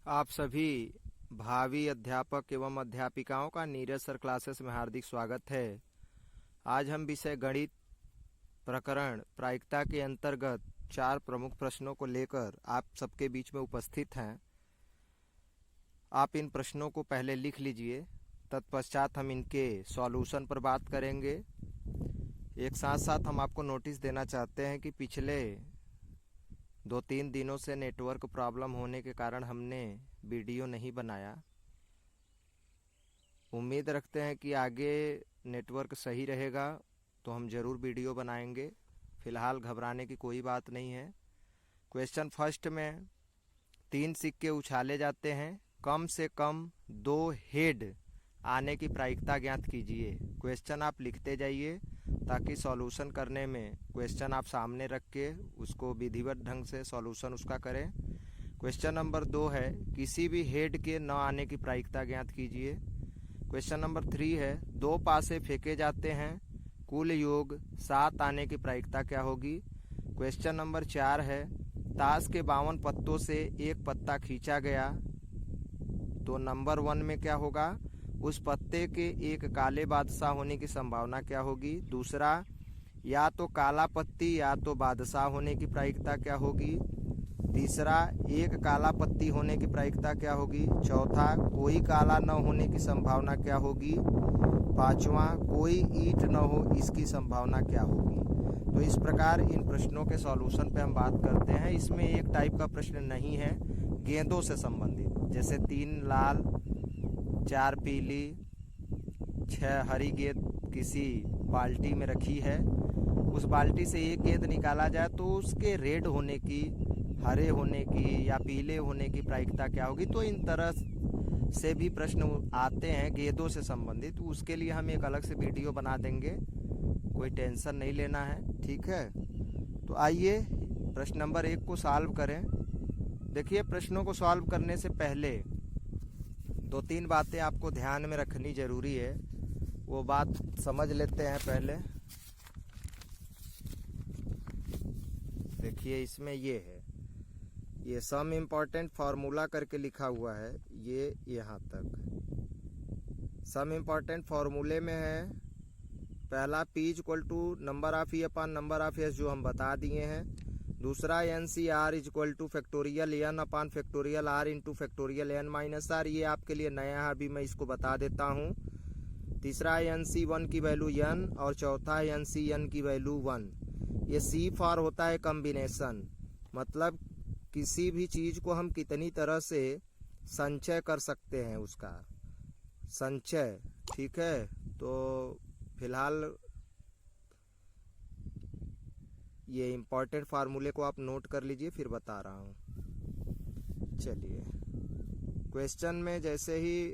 आप सभी भावी अध्यापक एवं अध्यापिकाओं का नीरज सर क्लासेस में हार्दिक स्वागत है। आज हम विषय गणित प्रकरण प्रायिकता के अंतर्गत 4 प्रमुख प्रश्नों को लेकर आप सबके बीच में उपस्थित हैं। आप इन प्रश्नों को पहले लिख लीजिए, तत्पश्चात हम इनके सॉल्यूशन पर बात करेंगे। एक साथ साथ हम आपको नोटिस देना चाहते हैं कि पिछले 2-3 दिनों से नेटवर्क प्रॉब्लम होने के कारण हमने वीडियो नहीं बनाया। उम्मीद रखते हैं कि आगे नेटवर्क सही रहेगा तो हम ज़रूर वीडियो बनाएंगे। फ़िलहाल घबराने की कोई बात नहीं है। क्वेश्चन फर्स्ट में 3 सिक्के उछाले जाते हैं, कम से कम 2 हेड आने की प्रायिकता ज्ञात कीजिए। क्वेश्चन आप लिखते जाइए ताकि सॉल्यूशन करने में क्वेश्चन आप सामने रख के उसको विधिवत ढंग से सॉल्यूशन उसका करें। क्वेश्चन नंबर 2 है, किसी भी हेड के न आने की प्रायिकता ज्ञात कीजिए। क्वेश्चन नंबर 3 है, 2 पासे फेंके जाते हैं, कुल योग 7 आने की प्रायिकता क्या होगी। क्वेश्चन नंबर 4 है, ताश के 52 पत्तों से एक पत्ता खींचा गया तो नंबर 1 में क्या होगा, उस पत्ते के एक काले बादशाह होने की संभावना क्या होगी। दूसरा, या तो काला पत्ती या तो बादशाह होने की प्रायिकता क्या होगी। तीसरा, एक काला पत्ती होने की प्रायिकता क्या होगी। चौथा, कोई काला न होने की संभावना क्या होगी। पांचवा, कोई ईंट न हो इसकी संभावना क्या होगी। तो इस प्रकार इन प्रश्नों के सॉल्यूशन पे हम बात करते हैं। इसमें एक टाइप का प्रश्न नहीं है गेंदों से संबंधित, जैसे 3 लाल 4 पीली 6 हरी गेंद किसी बाल्टी में रखी है, उस बाल्टी से एक गेंद निकाला जाए तो उसके रेड होने की, हरे होने की या पीले होने की प्रायिकता क्या होगी। तो इन तरह से भी प्रश्न आते हैं गेंदों से संबंधित। उसके लिए हम एक अलग से वीडियो बना देंगे, कोई टेंशन नहीं लेना है, ठीक है। तो आइए प्रश्न नंबर 1 को सॉल्व करें। देखिए, प्रश्नों को सॉल्व करने से पहले 2-3 बातें आपको ध्यान में रखनी जरूरी है, वो बात समझ लेते हैं पहले। देखिए, इसमें ये सम इम्पॉर्टेंट फार्मूला करके लिखा हुआ है, ये यहाँ तक सम इम्पॉर्टेंट फार्मूले में है। पहला P = number of E upon number of S, जो हम बता दिए हैं। दूसरा NCR = factorial n upon factorial r into factorial n-r, ये आपके लिए नया है, अभी मैं इसको बता देता हूँ। तीसरा NC1 की वैल्यू n और चौथा NCn की वैल्यू 1। ये C फॉर होता है कम्बिनेशन, मतलब किसी भी चीज़ को हम कितनी तरह से संचय कर सकते हैं, उसका संचय, ठीक है। तो फिलहाल ये इम्पॉर्टेंट फार्मूले को आप नोट कर लीजिए, फिर बता रहा हूँ। चलिए, क्वेश्चन में जैसे ही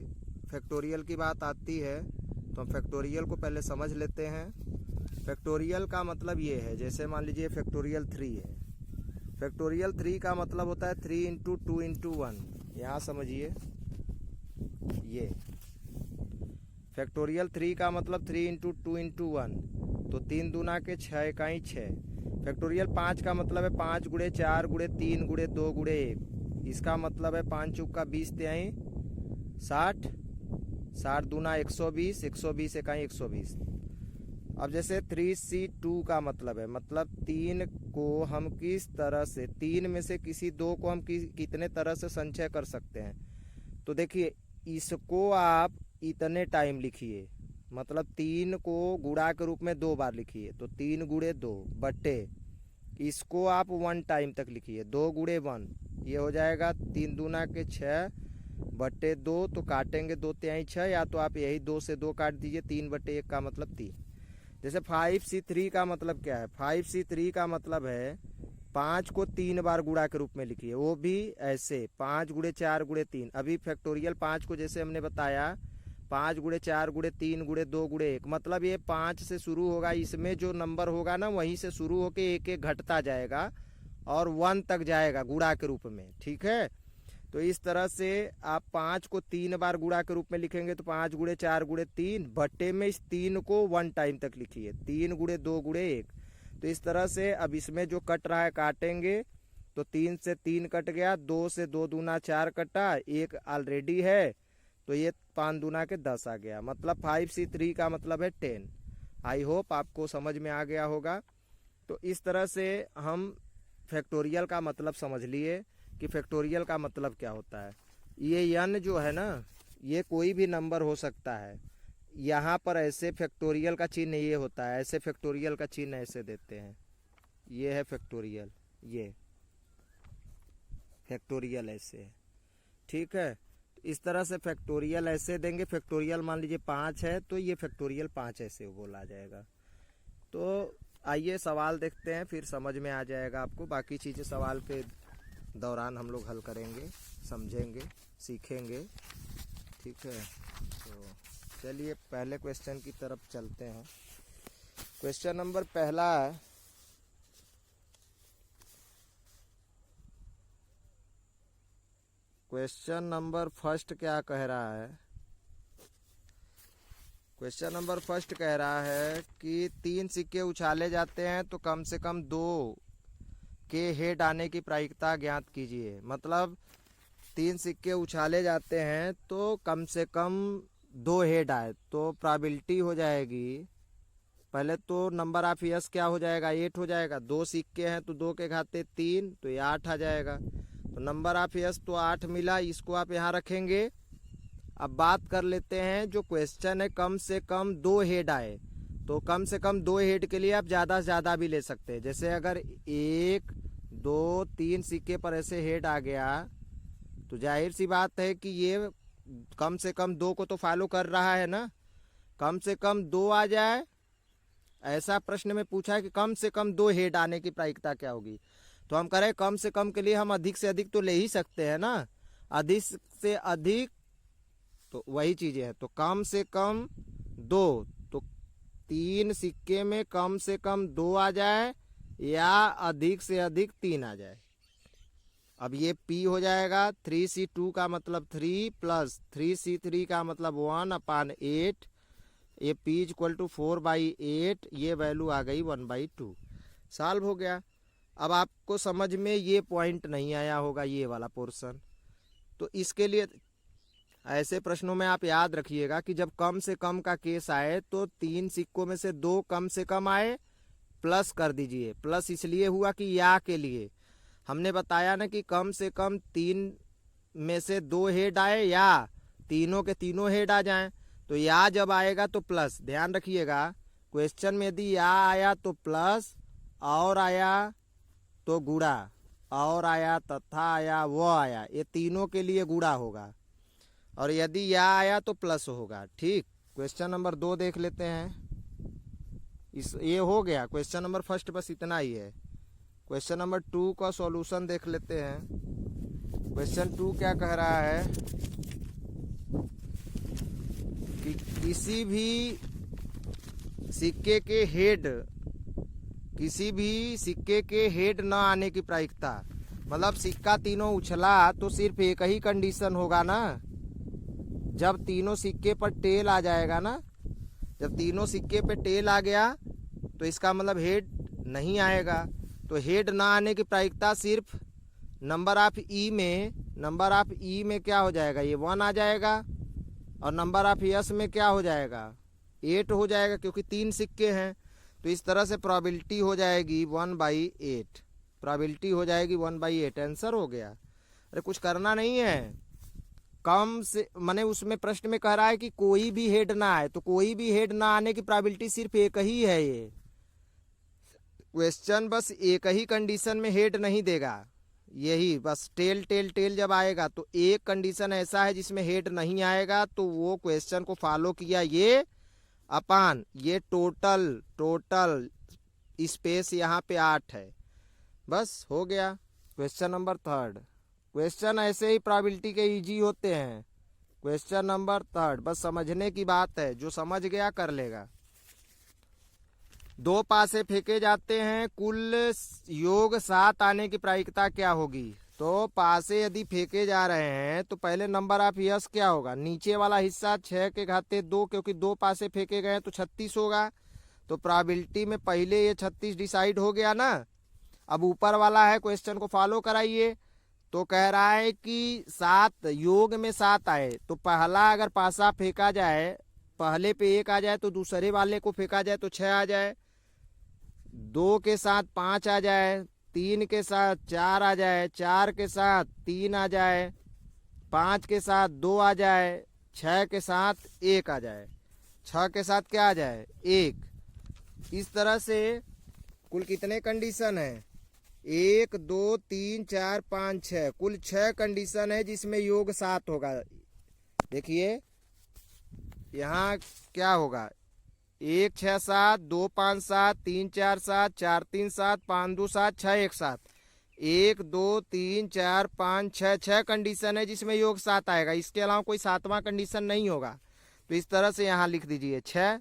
फैक्टोरियल की बात आती है तो हम फैक्टोरियल को पहले समझ लेते हैं। फैक्टोरियल का मतलब ये है, जैसे मान लीजिए फैक्टोरियल 3 है। फैक्टोरियल 3 का मतलब होता है 3 × 2 × 1। यहाँ समझिए, ये फैक्टोरियल 3 का मतलब 3 × 2 × 1, तो 3 दूना के 6 इकाई 6। फैक्टोरियल 5 का मतलब है 5 × 4 × 3 × 2 × 1। इसका मतलब है 5 चौका 20 तिहाई 60, 60 दूना 120, 120 इकाई 120। अब जैसे 3C2 का मतलब है, मतलब 3 को हम किस तरह से, 3 में से किसी 2 को हम कितने तरह से संचय कर सकते हैं। तो देखिए, इसको आप इतने टाइम लिखिए, मतलब 3 को गुणा के रूप में 2 बार लिखिए, तो 3 × 2 बटे, इसको आप 1 टाइम तक लिखिए, 2 × 1, ये हो जाएगा 3 दूना के 6 बटे 2, तो काटेंगे 2 तिहाई 6, या तो आप यही 2 से 2 काट दीजिए, 3 बटे 1 का मतलब 3। जैसे 5C3 का मतलब क्या है, 5C3 का मतलब है 5 को 3 बार गुणा के रूप में लिखिए, वो भी ऐसे 5 × 4 × 3। अभी फैक्टोरियल 5 को जैसे हमने बताया 5 × 4 × 3 × 2 × 1, मतलब ये 5 से शुरू होगा, इसमें जो नंबर होगा ना वहीं से शुरू होके एक एक घटता जाएगा और 1 तक जाएगा गुणा के रूप में, ठीक है। तो इस तरह से आप 5 को 3 बार गुणा के रूप में लिखेंगे, तो 5 × 4 × 3 बट्टे में इस 3 को 1 टाइम तक लिखिए, 3 × 2 × 1। तो इस तरह से अब इसमें जो कट रहा है काटेंगे, तो 3 से 3 कट गया, 2 से 2 दूना 4 कटा, 1 ऑलरेडी है, तो ये 5 दूना के 10 आ गया। मतलब 5C3 का मतलब है 10। आई होप आपको समझ में आ गया होगा। तो इस तरह से हम फैक्टोरियल का मतलब समझ लिए कि फैक्टोरियल का मतलब क्या होता है। ये n जो है ना, ये कोई भी नंबर हो सकता है। यहाँ पर ऐसे फैक्टोरियल का चिन्ह ये होता है, ऐसे फैक्टोरियल का चिन्ह ऐसे देते हैं। ये है फैक्टोरियल, ये फैक्टोरियल ऐसे है, ठीक है। इस तरह से फैक्टोरियल ऐसे देंगे। फैक्टोरियल मान लीजिए 5 है तो ये फैक्टोरियल 5 ऐसे बोला जाएगा। तो आइए सवाल देखते हैं, फिर समझ में आ जाएगा आपको। बाकी चीज़ें सवाल के दौरान हम लोग हल करेंगे, समझेंगे, सीखेंगे, ठीक है। तो चलिए पहले क्वेश्चन की तरफ चलते हैं। क्वेश्चन नंबर पहला है, क्वेश्चन नंबर फर्स्ट क्या कह रहा है। क्वेश्चन नंबर फर्स्ट कह रहा है कि 3 सिक्के उछाले जाते हैं तो कम से कम 2 के हेड आने की प्रायिकता ज्ञात कीजिए। मतलब 3 सिक्के उछाले जाते हैं तो कम से कम 2 हेड आए, तो प्रोबेबिलिटी हो जाएगी। पहले तो नंबर ऑफ यस क्या हो जाएगा, 8 हो जाएगा। 2 सिक्के हैं तो 2 के घाते 3, तो ये 8 आ जाएगा। तो नंबर ऑफ यस तो 8 मिला, इसको आप यहाँ रखेंगे। अब बात कर लेते हैं, जो क्वेश्चन है कम से कम 2 हेड आए, तो कम से कम 2 हेड के लिए आप ज़्यादा से ज़्यादा भी ले सकते हैं। जैसे अगर 1 2 3 सिक्के पर ऐसे हेड आ गया तो जाहिर सी बात है कि ये कम से कम 2 को तो फॉलो कर रहा है ना। कम से कम 2 आ जाए, ऐसा प्रश्न में पूछा है कि कम से कम 2 हेड आने की प्रायिकता क्या होगी। तो हम कह रहे हैं कम से कम के लिए हम अधिक से अधिक तो ले ही सकते हैं ना। अधिक से अधिक तो वही चीजें हैं, तो कम से कम 2, तो 3 सिक्के में कम से कम 2 आ जाए या अधिक से अधिक 3 आ जाए। अब ये P हो जाएगा, 3C2 का मतलब 3 प्लस 3C3 का मतलब 1/8, ये P इक्वल टू 4/8, ये वैल्यू आ गई 1/2। सॉल्व हो गया। अब आपको समझ में ये पॉइंट नहीं आया होगा, ये वाला पोर्शन। तो इसके लिए ऐसे प्रश्नों में आप याद रखिएगा कि जब कम से कम का केस आए तो 3 सिक्कों में से 2 कम से कम आए, प्लस कर दीजिए। प्लस इसलिए हुआ कि या के लिए हमने बताया ना कि कम से कम 3 में से 2 हेड आए या तीनों के तीनों हेड आ जाएं। तो या जब आएगा तो प्लस, ध्यान रखिएगा क्वेश्चन में यदि या आया तो प्लस, और आया तो गुणा, और आया तथा आया वो आया, ये तीनों के लिए गुणा होगा। और यदि या आया तो प्लस होगा, ठीक। क्वेश्चन नंबर 2 देख लेते हैं। ये हो गया क्वेश्चन नंबर फर्स्ट, बस इतना ही है। क्वेश्चन नंबर 2 का सॉल्यूशन देख लेते हैं। क्वेश्चन 2 क्या कह रहा है कि किसी भी सिक्के के हेड न आने की प्रायिकता, मतलब सिक्का तीनों उछला तो सिर्फ एक ही कंडीशन होगा ना, जब तीनों सिक्के पर टेल आ जाएगा ना। जब तीनों सिक्के पे टेल आ गया तो इसका मतलब हेड नहीं आएगा। तो हेड ना आने की प्रायिकता सिर्फ नंबर ऑफ ई में क्या हो जाएगा, ये 1 आ जाएगा। और नंबर ऑफ यस में क्या हो जाएगा, 8 हो जाएगा, क्योंकि 3 सिक्के हैं। तो इस तरह से प्रोबेबिलिटी हो जाएगी 1/8। प्रोबेबिलिटी हो जाएगी 1/8। आंसर हो गया। अरे कुछ करना नहीं है। कम से माने उसमें प्रश्न में कह रहा है कि कोई भी हेड ना आए, तो कोई भी हेड ना आने की प्रोबेबिलिटी सिर्फ एक ही है। ये क्वेश्चन बस एक ही कंडीशन में हेड नहीं देगा, यही बस टेल टेल टेल जब आएगा तो एक कंडीशन ऐसा है जिसमें हेड नहीं आएगा, तो वो क्वेश्चन को फॉलो किया ये अपान ये टोटल स्पेस यहाँ पे 8 है। बस हो गया। Question number 3। क्वेश्चन ऐसे ही प्रोबेबिलिटी के इजी होते हैं। क्वेश्चन नंबर 3 बस समझने की बात है, जो समझ गया कर लेगा। 2 पासे फेंके जाते हैं, कुल योग 7 आने की प्रायिकता क्या होगी। तो पासे यदि फेंके जा रहे हैं तो पहले नंबर ऑफ यस क्या होगा, नीचे वाला हिस्सा 6 के घाते 2, क्योंकि 2 पासे फेंके गए तो 36 होगा। तो प्रोबेबिलिटी में पहले ये 36 डिसाइड हो गया ना। अब ऊपर वाला है, क्वेश्चन को फॉलो कराइए। तो कह रहा है कि 7 योग में 7 आए तो पहला अगर पासा फेंका जाए, पहले पे 1 आ जाए तो दूसरे वाले को फेंका जाए तो 6 आ जाए, 2 के साथ 5 आ जाए, 3 के साथ 4 आ जाए, 4 के साथ 3 आ जाए, 5 के साथ 2 आ जाए, 6 के साथ 1 आ जाए, 6 के साथ क्या आ जाए 1। इस तरह से कुल कितने कंडीशन है, 1 2 3 4 5 6, कुल 6 कंडीशन है जिसमें योग 7 होगा। देखिए यहाँ क्या होगा, 1 6 7, 2 5 7, 3 4 7, 4 3 7, 5 2 7, 6 1 7, 1 2 3 4 5 6, 6 कंडीशन है जिसमें योग 7 आएगा। इसके अलावा कोई 7वां कंडीशन नहीं होगा। तो इस तरह से यहाँ लिख दीजिए 6।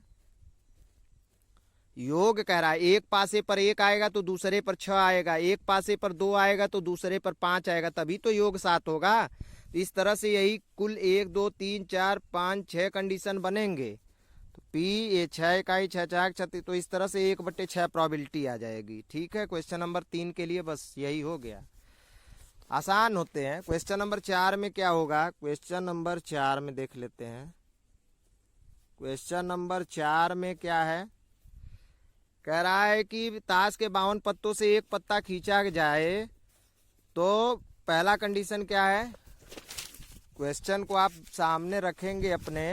योग कह रहा है एक पासे पर 1 आएगा तो दूसरे पर 6 आएगा, एक पासे पर 2 आएगा तो दूसरे पर 5 आएगा, तभी तो योग 7 होगा। तो इस तरह से यही कुल 1 2 3 4 5 6 कंडीशन बनेंगे। तो पी ये 6 इकाई 6 4 6, तो इस तरह से 1/6 प्रोबेबिलिटी आ जाएगी। ठीक है, क्वेश्चन नंबर 3 के लिए बस यही हो गया। आसान होते हैं। क्वेश्चन नंबर 4 में क्या होगा, क्वेश्चन नंबर 4 में देख लेते हैं। क्वेश्चन नंबर 4 में क्या है, कह रहा है कि ताश के 52 पत्तों से एक पत्ता खींचा जाए तो पहला कंडीशन क्या है। क्वेश्चन को आप सामने रखेंगे अपने,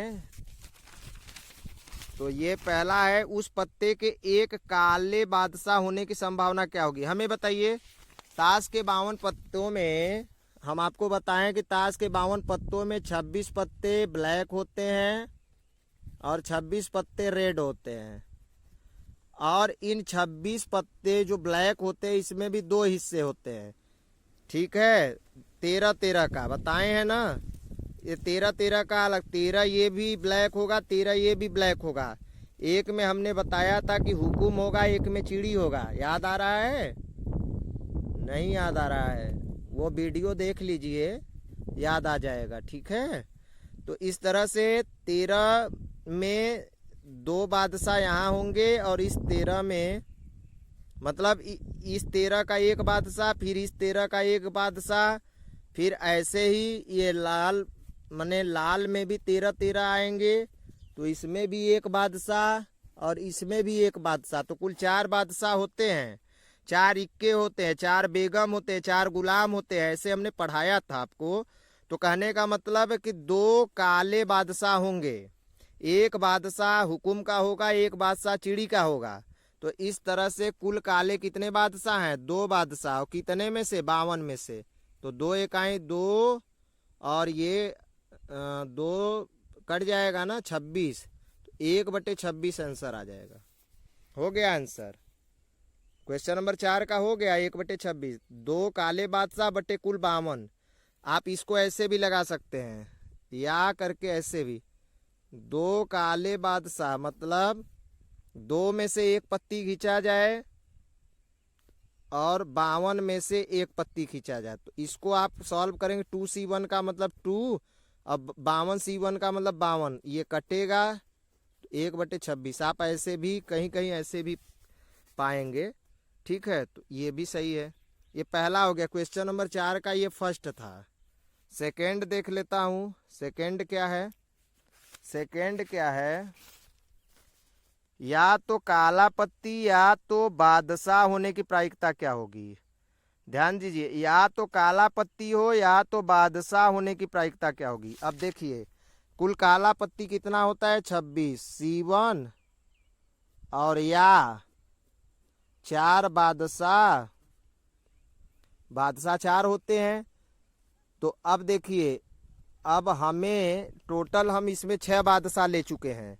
तो ये पहला है, उस पत्ते के एक काले बादशाह होने की संभावना क्या होगी। हमें बताइए, ताश के 52 पत्तों में हम आपको बताएं कि ताश के 52 पत्तों में 26 पत्ते ब्लैक होते हैं और 26 पत्ते रेड होते हैं, और इन 26 पत्ते जो ब्लैक होते हैं इसमें भी 2 हिस्से होते हैं। ठीक है, 13-13 का बताए हैं ना, ये 13-13 का अलग, 13 ये भी ब्लैक होगा, 13 ये भी ब्लैक होगा। एक में हमने बताया था कि हुकुम होगा, एक में चिड़ी होगा। याद आ रहा है? नहीं याद आ रहा है, वो वीडियो देख लीजिए, याद आ जाएगा। ठीक है, तो इस तरह से 13 में 2 बादशाह यहाँ होंगे और इस 13 में, मतलब इस 13 का एक बादशाह, फिर इस 13 का एक बादशाह, फिर ऐसे ही ये लाल मने लाल में भी 13-13 आएंगे, तो इसमें भी एक बादशाह और इसमें भी एक बादशाह, तो कुल 4 बादशाह होते हैं, 4 इक्के होते हैं, 4 बेगम होते हैं, 4 गुलाम होते हैं, ऐसे हमने पढ़ाया था आपको। तो कहने का मतलब है कि 2 काले बादशाह होंगे, एक बादशाह हुकुम का होगा, एक बादशाह चिड़ी का होगा। तो इस तरह से कुल काले कितने बादशाह हैं, 2 बादशाह, कितने में से 52 में से, तो 2 इकाई 2 और ये 2 कट जाएगा ना 26, तो 1/26 आंसर आ जाएगा। हो गया आंसर, क्वेश्चन नंबर 4 का हो गया 1/26। 2 काले बादशाह बटे कुल 52। आप इसको ऐसे भी लगा सकते हैं या करके ऐसे भी, 2 काले बादशाह मतलब 2 में से 1 पत्ती खींचा जाए और 52 में से 1 पत्ती खींचा जाए। तो इसको आप सॉल्व करेंगे, 2C1 का मतलब 2, अब 52C1 का मतलब 52, ये कटेगा 1/26। आप ऐसे भी कहीं कहीं ऐसे भी पाएंगे। ठीक है, तो ये भी सही है। ये पहला हो गया, क्वेश्चन नंबर 4 का ये फर्स्ट था। सेकंड देख लेता हूँ, सेकंड क्या है। सेकंड क्या है, या तो काला पत्ती या तो बादशाह होने की प्रायिकता क्या होगी। ध्यान दीजिए, या तो काला पत्ती हो या तो बादशाह होने की प्रायिकता क्या होगी। अब देखिए, कुल काला पत्ती कितना होता है 26, C1 और या 4 बादशाह, बादशाह 4 होते हैं। तो अब देखिए, अब हमें टोटल हम इसमें 6 बादशाह ले चुके हैं।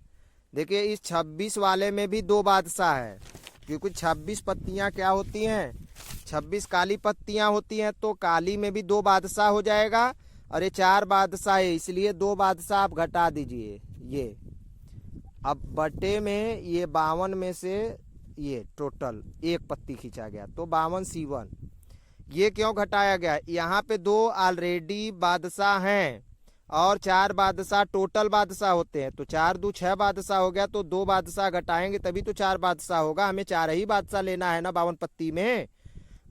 देखिए इस 26 वाले में भी 2 बादशाह है, क्योंकि 26 पत्तियां क्या होती हैं, 26 काली पत्तियां होती हैं, तो काली में भी 2 बादशाह हो जाएगा, और ये 4 बादशाह है इसलिए 2 बादशाह आप घटा दीजिए। ये अब बटे में ये 52 में से ये टोटल 1 पत्ती खींचा गया, तो 52C1। ये क्यों घटाया गया, यहाँ पे 2 ऑलरेडी बादशाह हैं और 4 बादशाह टोटल बादशाह होते हैं, तो 4 2 6 बादशाह हो गया, तो 2 बादशाह घटाएंगे तभी तो 4 बादशाह होगा। हमें 4 ही बादशाह लेना है ना 52 पत्ती में,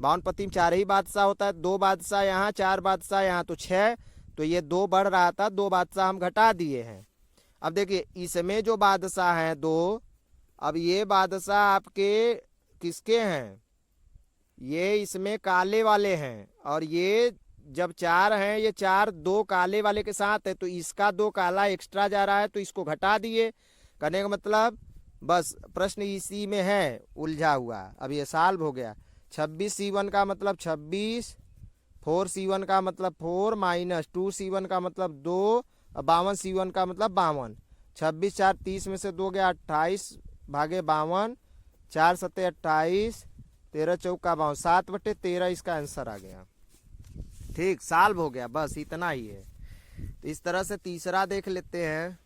52 पत्ती में 4 ही बादशाह होता है, 2 बादशाह यहाँ, 4 बादशाह यहाँ, तो 6। तो ये 2 बढ़ रहा था, 2 बादशाह हम घटा दिए हैं। अब देखिए इसमें जो बादशाह हैं 2, अब ये बादशाह आपके किसके हैं, ये इसमें काले वाले हैं, और ये जब 4 हैं, ये 4 2 काले वाले के साथ है, तो इसका 2 काला एक्स्ट्रा जा रहा है, तो इसको घटा दिए। करने का मतलब बस प्रश्न इसी में है उलझा हुआ। अब ये सॉल्व हो गया। 26C1 का मतलब 26, 4C1 का मतलब 4 माइनस 2C1 का मतलब 2, और 52C1 का मतलब 52। 26 4 30 में से 2 गया 28 भागे 52, 4 7 28, 13 चौका 52, 7/13 इसका आंसर आ गया। ठीक, सॉल्व हो गया, बस इतना ही है। तो इस तरह से तीसरा देख लेते हैं।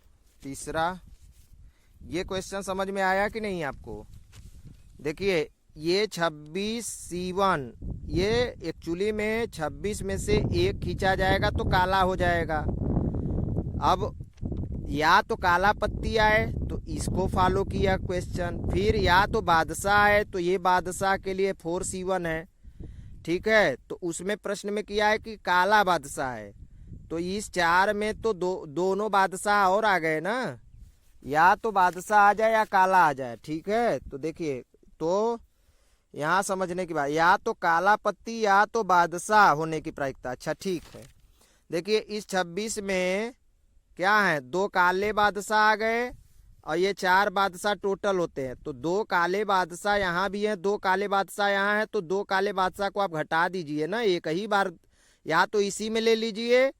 तीसरा, ये क्वेश्चन समझ में आया कि नहीं आपको? देखिए ये 26C1, ये एक्चुअली में 26 में से 1 खींचा जाएगा तो काला हो जाएगा। अब या तो काला पत्ती आए तो इसको फॉलो किया क्वेश्चन, फिर या तो बादशाह है तो ये बादशाह के लिए 4C1 है, ठीक है। तो उसमें प्रश्न में किया है कि काला बादशाह है, तो इस 4 में तो दोनों बादशाह और आ गए ना, या तो बादशाह आ जाए या काला आ जाए, ठीक है। तो देखिए, तो यहाँ समझने की बात, या तो काला पत्ती या तो बादशाह होने की प्रायिकता। अच्छा ठीक है, देखिए इस 26 में क्या है, 2 काले बादशाह आ गए और ये 4 बादशाह टोटल होते हैं, तो 2 काले बादशाह यहाँ भी हैं, 2 काले बादशाह यहाँ हैं, तो 2 काले बादशाह को आप घटा दीजिए ना एक ही बार, या तो इसी में ले लीजिए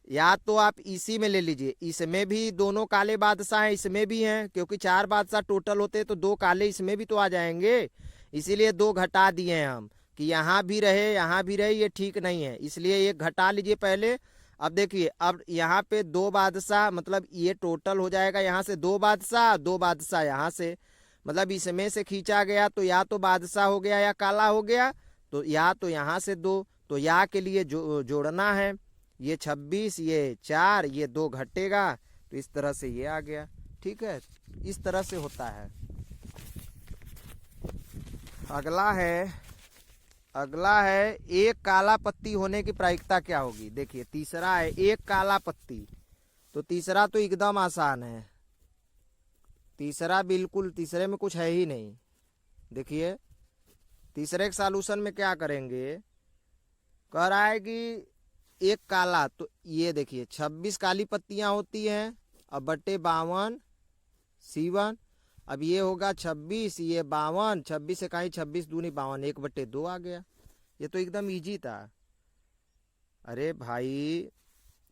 या तो आप इसी में ले लीजिए। इसमें भी दोनों काले बादशाह हैं, इसमें भी हैं, क्योंकि 4 बादशाह टोटल होते हैं तो 2 काले इसमें भी तो आ जाएंगे, इसीलिए 2 घटा दिए हैं हम कि यहाँ भी रहे यहाँ भी रहे, ये ठीक नहीं है, इसलिए 1 घटा लीजिए पहले। अब देखिए, अब यहाँ पे 2 बादशाह, मतलब ये टोटल हो जाएगा यहाँ से 2 बादशाह, 2 बादशाह यहाँ से, मतलब इसमें से खींचा गया तो या तो बादशाह हो गया या काला हो गया, तो या तो यहाँ से 2, तो या के लिए जोड़ना है, ये 26, ये 4, ये 2 घटेगा, तो इस तरह से ये आ गया, ठीक है। इस तरह से होता है। अगला है एक काला पत्ती होने की प्रायिकता क्या होगी। देखिए तीसरा है एक काला पत्ती, तो तीसरा तो एकदम आसान है, तीसरा बिल्कुल, तीसरे में कुछ है ही नहीं। देखिए तीसरे के सॉल्यूशन में क्या करेंगे, कह रहा है कि एक काला, तो ये देखिए 26 काली पत्तियां होती हैं, अब बटे 52C1, अब ये होगा 26, ये 52, 26 से कहीं 26 दूनी 52, 1/2 आ गया। ये तो एकदम इजी था। अरे भाई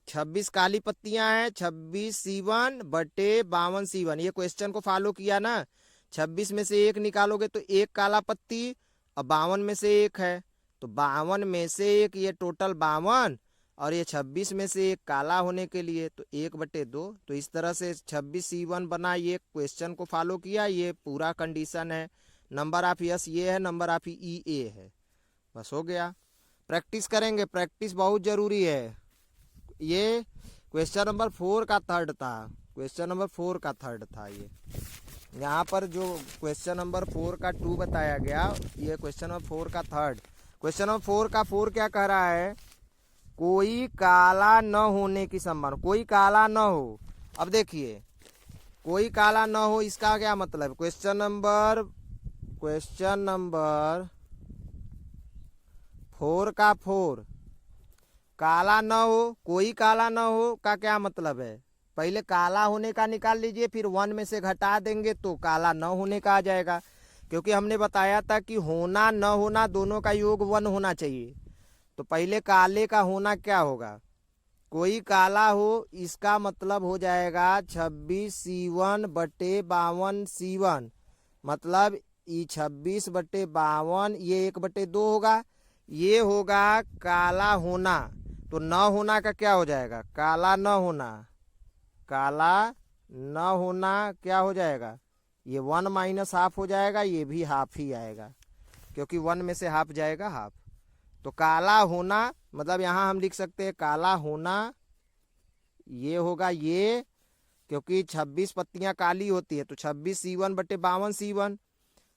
26 काली पत्तियां हैं, 26C1 बटे 52C1, ये क्वेश्चन को फॉलो किया ना। 26 में से 1 निकालोगे तो 1 काला पत्ती, और 52 में से 1 है, तो 52 में से 1, ये टोटल 52, और ये 26 में से 1 काला होने के लिए तो 1/2। तो इस तरह से 26C1 बना, ये क्वेश्चन को फॉलो किया, ये पूरा कंडीशन है। नंबर ऑफ यस ये है, नंबर ऑफ ई ए है, बस हो गया। प्रैक्टिस करेंगे, प्रैक्टिस बहुत जरूरी है। ये क्वेश्चन नंबर 4 का थर्ड था, क्वेश्चन नंबर 4 का थर्ड था। ये यहाँ पर जो क्वेश्चन नंबर 4 का 2 बताया गया, ये क्वेश्चन नंबर 4 का थर्ड। क्वेश्चन नंबर 4 का 4 क्या कह रहा है, कोई काला न होने की संभावना, कोई काला न हो। अब देखिए कोई काला न हो, इसका क्या मतलब, क्वेश्चन नंबर 4 का 4, काला न हो, कोई काला न हो का क्या मतलब है, पहले काला होने का निकाल लीजिए, फिर 1 में से घटा देंगे तो काला न होने का आ जाएगा, क्योंकि हमने बताया था कि होना न होना दोनों का योग 1 होना चाहिए। तो पहले काले का होना क्या होगा, कोई काला हो, इसका मतलब हो जाएगा 26C1 बटे 52C1, मतलब ये 26 बटे 52, ये 1/2 होगा, ये होगा काला होना। तो न होना का क्या हो जाएगा, काला न होना, काला न होना क्या हो जाएगा, ये 1 माइनस हाफ हो जाएगा, ये भी हाफ ही आएगा, क्योंकि 1 में से हाफ जाएगा हाफ। तो काला होना मतलब यहाँ हम लिख सकते हैं काला होना, ये होगा ये, क्योंकि 26 पत्तियां काली होती है, तो 26C1 बटे 52C1।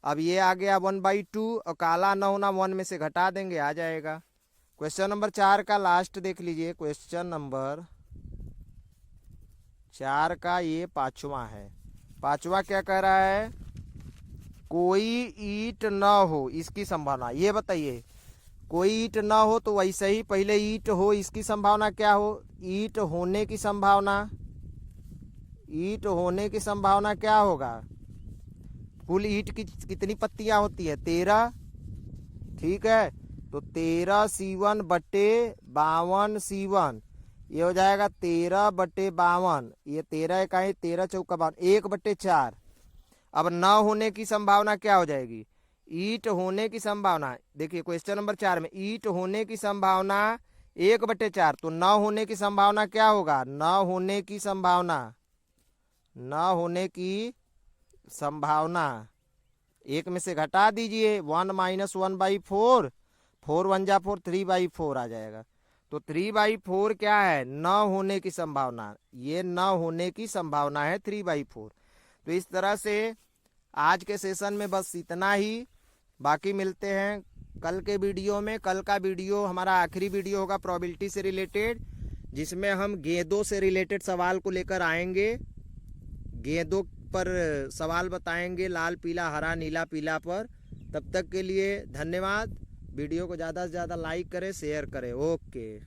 अब ये आ गया 1/2 और काला न होना 1 में से घटा देंगे आ जाएगा। क्वेश्चन नंबर 4 का लास्ट देख लीजिए। क्वेश्चन नंबर 4 का ये 5वां है। 5वां क्या कह रहा है? कोई ईंट न हो इसकी संभावना। ये बताइए, कोई ईंट न हो तो वैसे ही पहले ईंट हो इसकी संभावना क्या हो? ईंट होने की संभावना, ईंट होने की संभावना क्या होगा? कुल ईंट की कितनी पत्तियां होती है? 13। ठीक है, तो 13c1 बटे 52c1, ये हो जाएगा 13/52। ये 13 इकाई 13 चौका 52, 1/4। अब न होने की संभावना क्या हो जाएगी? ईंट होने की संभावना, देखिए क्वेश्चन नंबर 4 में ईंट होने की संभावना 1/4, तो न होने की संभावना क्या होगा? न होने की संभावना, न होने की संभावना 1 में से घटा दीजिए, 1 - 1/4, 4 1 जा 4, 3/4 आ जाएगा। तो 3/4 क्या है? न होने की संभावना। ये न होने की संभावना है 3/4। तो इस तरह से आज के सेशन में बस इतना ही। बाकी मिलते हैं कल के वीडियो में। कल का वीडियो हमारा आखिरी वीडियो होगा प्रोबेबिलिटी से रिलेटेड, जिसमें हम गेंदों से रिलेटेड सवाल को लेकर आएंगे। गेंदों पर सवाल बताएंगे, लाल पीला हरा नीला पीला पर। तब तक के लिए धन्यवाद। वीडियो को ज़्यादा से ज़्यादा लाइक करें, शेयर करें। ओके।